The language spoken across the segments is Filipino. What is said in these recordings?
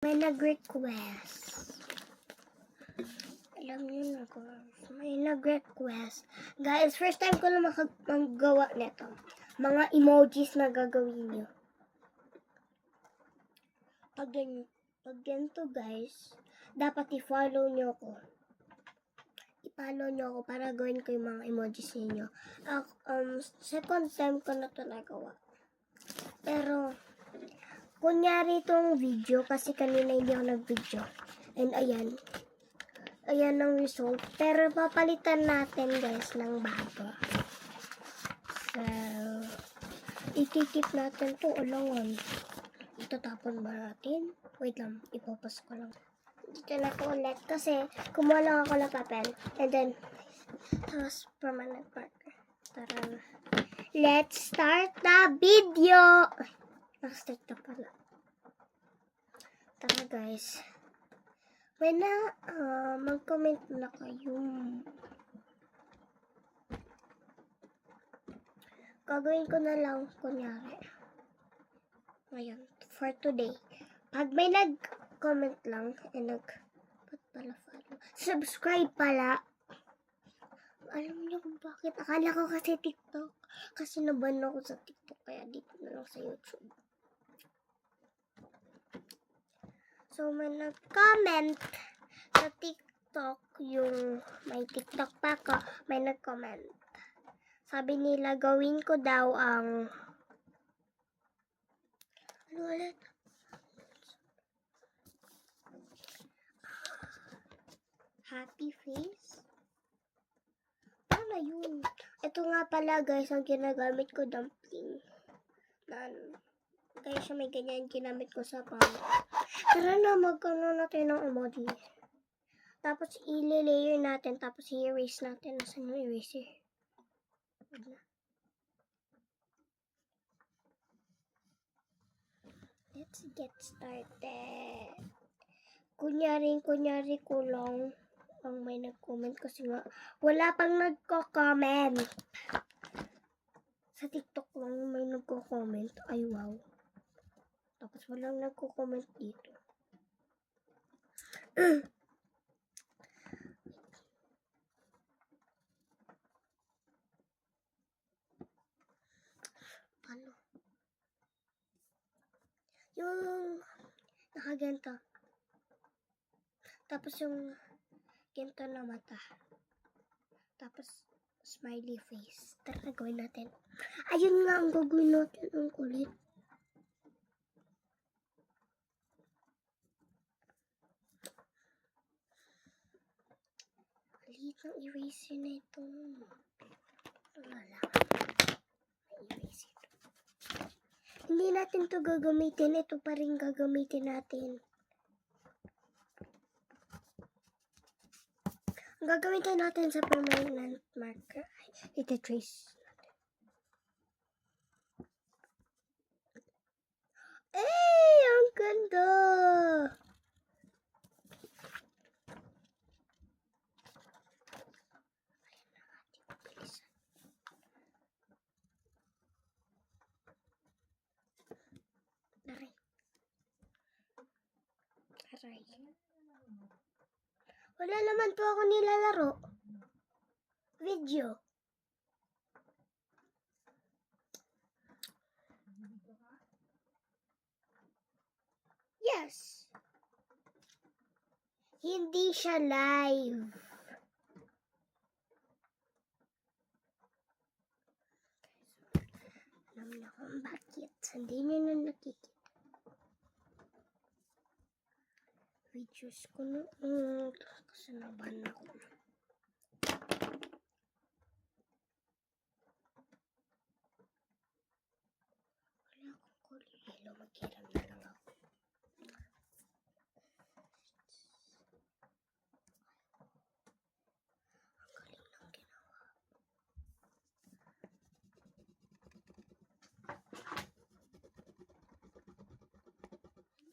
May nag-request. Alam niyo na ko. May nag-request. Guys, first time ko na magawa nito. Mga emojis na gagawin niyo. Pag ganito guys, dapat i-follow niyo ako. I-follow niyo ako para gawin ko yung mga emojis niyo. Second time ko na ito nagawa. Pero, kunyari itong video kasi kanina hindi ako nag-video. And ayan. Ayan ang result. Pero papalitan natin guys ng bago. So, ikikip natin to ulangan. Itatapon ba natin? Wait lang, ipopost ko lang. Dito na ko ulit kasi kumuha lang ako ng papel. And then, tapos permanent marker. Tara na. Let's start the video! Naka-start na pala. Tara guys. May na, mag-comment na kayo. Gagawin ko na lang, kunyari. Ngayon, for today. Pag may nag-comment lang, ba't pala follow? Subscribe pala. Alam niyo kung bakit? Akala ko kasi TikTok. Kasi naban ako sa TikTok, kaya dito na lang sa YouTube. So, may nag-comment sa TikTok, yung may TikTok pa ko, may nag-comment. Sabi nila, gawin ko daw ang ano ulit? Happy face? Ano yun? Ito nga pala guys, ang ginagamit ko dumpling. Kaya siya may ganyan ginamit ko sa pang. Tara na, magkano natin ng emoji. Tapos i-layer natin, tapos i-erase natin. Nasaan yung eraser? Let's get started. Kunyari ko lang ang may nag-comment kasi nga wala pang nagko-comment. Sa TikTok lang may nagko-comment. Ay wow. Tapos walang nagko-comment dito. Ano? Yung nakaganto. Tapos yung ganito na mata. Tapos smiley face. Tara, gawin natin. Ayun nga ang gagawin natin. Ang kulit. Maliit ng eraser na ito. Wala. Eraser. Hindi natin to gagamitin. Ito pa rin gagamitin natin. Ang gagamitin natin sa permanent marker ay iti-trace natin. Eh, ang ganda! Aray. Wala naman po ako nilalaro. Video. Yes. Hindi siya live. Alam na kung bakit. Hindi niyo na nakikita. Videos ko na. Kasi naban ako. Wala akong kulilo. Maghiram na lang ako. Ang galing ng ginawa.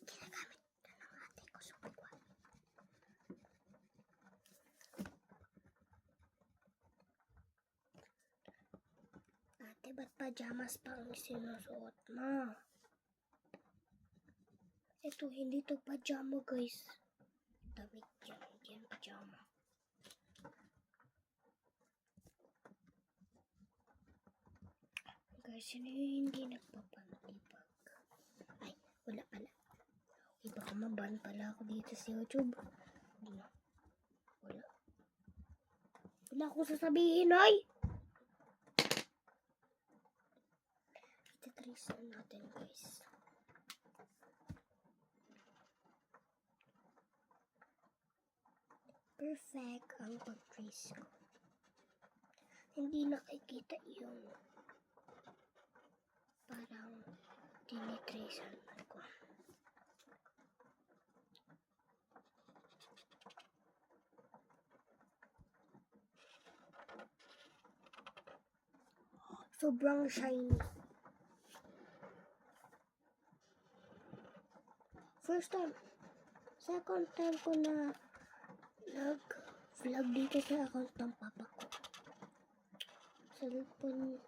Ginagamit na ng ate ko sa pagwan. Ate, ba't pajamas pa ang sinusuot mo? Ito, hindi to pajama, guys. Damit yan, hindi yan pajama. Guys, yun yung hindi nagpapantibag. Ay, wala pala. Ay, baka maban pala ako dito sa YouTube. Wala. Wala akong sasabihin, ay! Itatrace na natin, guys. Perfect ang pag-trace ko. Hindi nakikita yung parang tinitracean ko. Sobrang shiny. First time. Second time ko na nag-vlog dito sa account ng papa ko. Cellphone,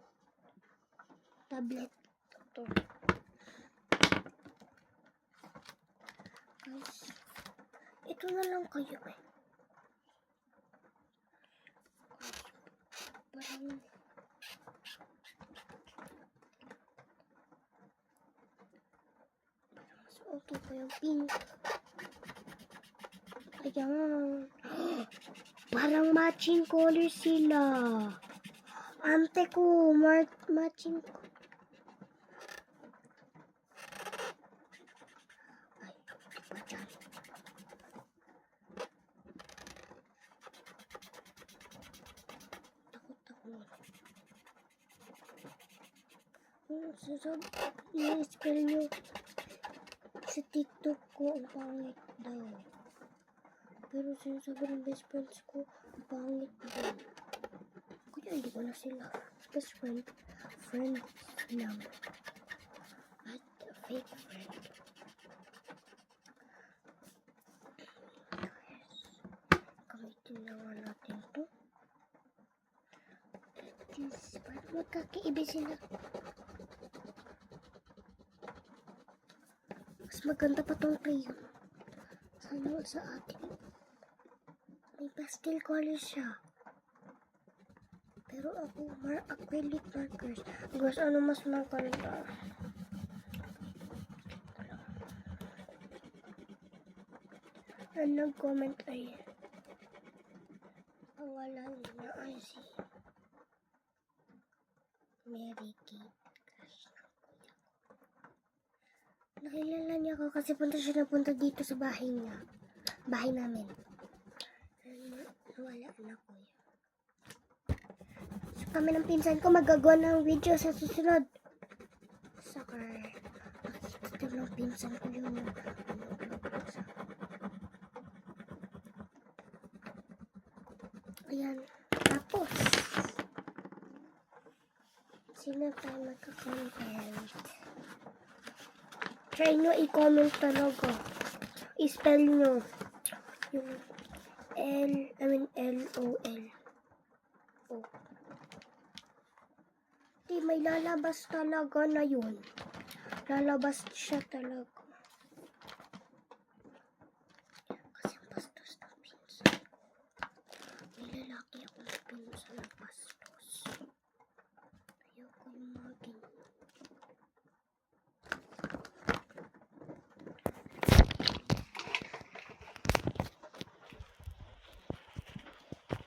tablet. Ito. Guys, ito na lang kayo eh. Parang mas okay pa yung pink. Ayan. Parang matching color sila. Ante ko, matching ko. Ay, pa dyan. Takot ako. I-spell nyo sa TikTok ko, ang pangit daw. Pero sinasabi ng best friends ko, ang pangit daw. Kaya hindi ko na sila best friend. Friend lang. At fake friend. Gamitin na nga natin to. At least, parang magkakaiba sila. Mas maganda pa tong crayon. Sana sa atin. May pastel color siya. Pero ako, acrylic markers. Guys, ano mas maganda? Ang nag-comment ay pangalan niya ay si Mary Kate. Nakilala niya ako kasi napunta dito sa bahay niya. Bahay namin. Wala na ko yun. So kami ng pinsan ko magagawa ng video sa susunod. Saka nakikita ng pinsan ko yung ayan. Tapos sino tayo magka-content? Try nyo i-comment talaga. I-spell nyo yung L-O-L. O. Di, may lalabas talaga na yun. Lalabas siya talaga. Kasi bastos ng pinsan ko. May lalaki ako na pinsan na bastos. Ayoko yung mga ganyan.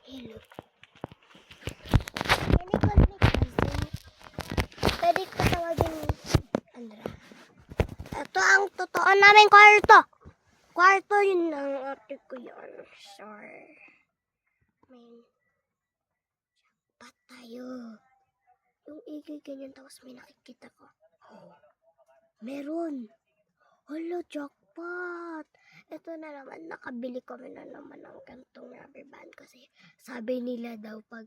Hello. Can you call me cousin? Pwede ko tawagin Andra. Ito ang totoo naming kwarto. Kwarto yun ang ate ko yun. Sorry. May jackpot tayo. Yung igay ganyan tapos may nakikita ko. Oh, meron. Hala, jackpot. Ito na naman, nakabili kami na naman ng gantong rubber band kasi sabi nila daw pag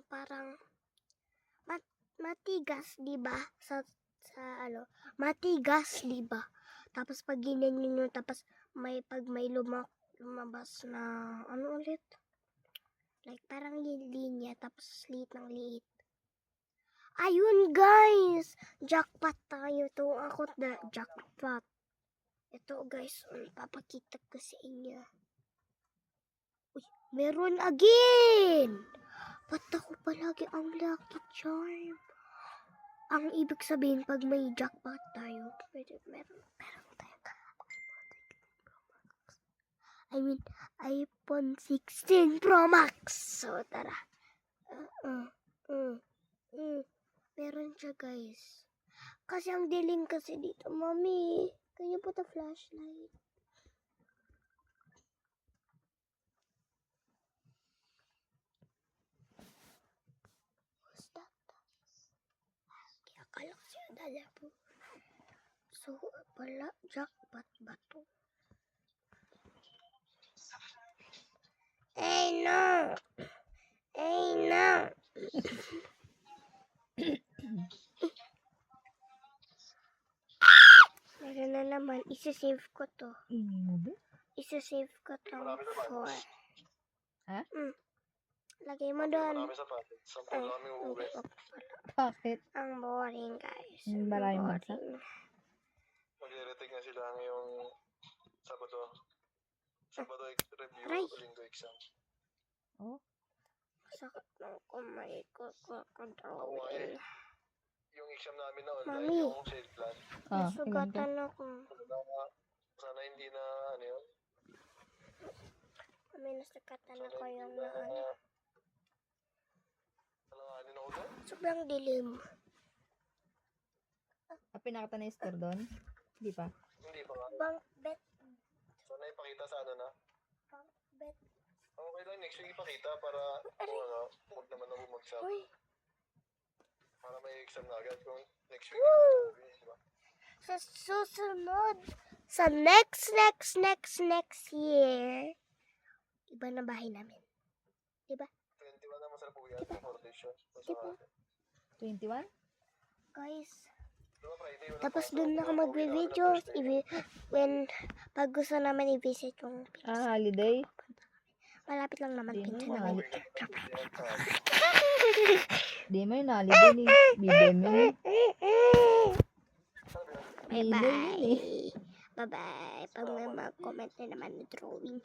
parang matigas, di ba? Sa matigas, di ba? Tapos pag ginanyan nyo, tapos pag may lumabas na ulit? Like parang linya, tapos liit ng liit. Ayun guys, jackpot tayo. Ito ako na jackpot. Ito guys, papakita ko sa inyo. Uy, meron again! Ba't ako palagi ang lucky charm? Ang ibig sabihin, pag may jackpot tayo, meron tayo. iPhone 16 Pro Max. So, tara. Meron siya, guys. Kasi ang dilim kasi dito. Mommy, can you put a flashlight? What's that? Kaya akala ko siya dala po. So, pala, jackpot ba to? Hey, no! Hey, no! Meron na naman. Isa-save ko to. Isa-save ko to for... Ha? Lagay mo doon. Marami sa packet. Sampu lang kami uuwi. Bakit? Ang boring, guys. Maraming basa? Magre-retake na sila ngayong Sabado. Sabado review, Aray. Linggo exam. Oh, Sakit ng kumay ko. Away. Yung exam namin na online, Mami. yung sale plan. ilan ka? Nasugatan ako. Sana hindi na ano yun. May nasugatan ako yung na ano. alanganin ako doon. Sobrang dilim. Pinakita na yung score doon? Hindi pa. Hindi pa nga. Bank bet. Sana ipakita sa ano na. Bank bet. Okay lang, next week ipakita para kung ano, huwag naman ako mag-sub. Uy. Para may exam na agad kung next week. Woo! Diba? Sa susunod. Sa next year. Iba na bahay namin. Diba? 21 na masarap uwi at foundation. Diba? 21? Guys. Diba Friday? Wala Tapos pasok. doon na ako Uwi magbe-video. na Thursday. Pag gusto namin i-visit yung Holiday? malapit lang naman Di mo pinsan yung namin. Di mo yung holiday ni Bibem yun eh. Holiday yun eh. Bye-bye. Bye-bye. Pag may mag-comment na naman na drawing.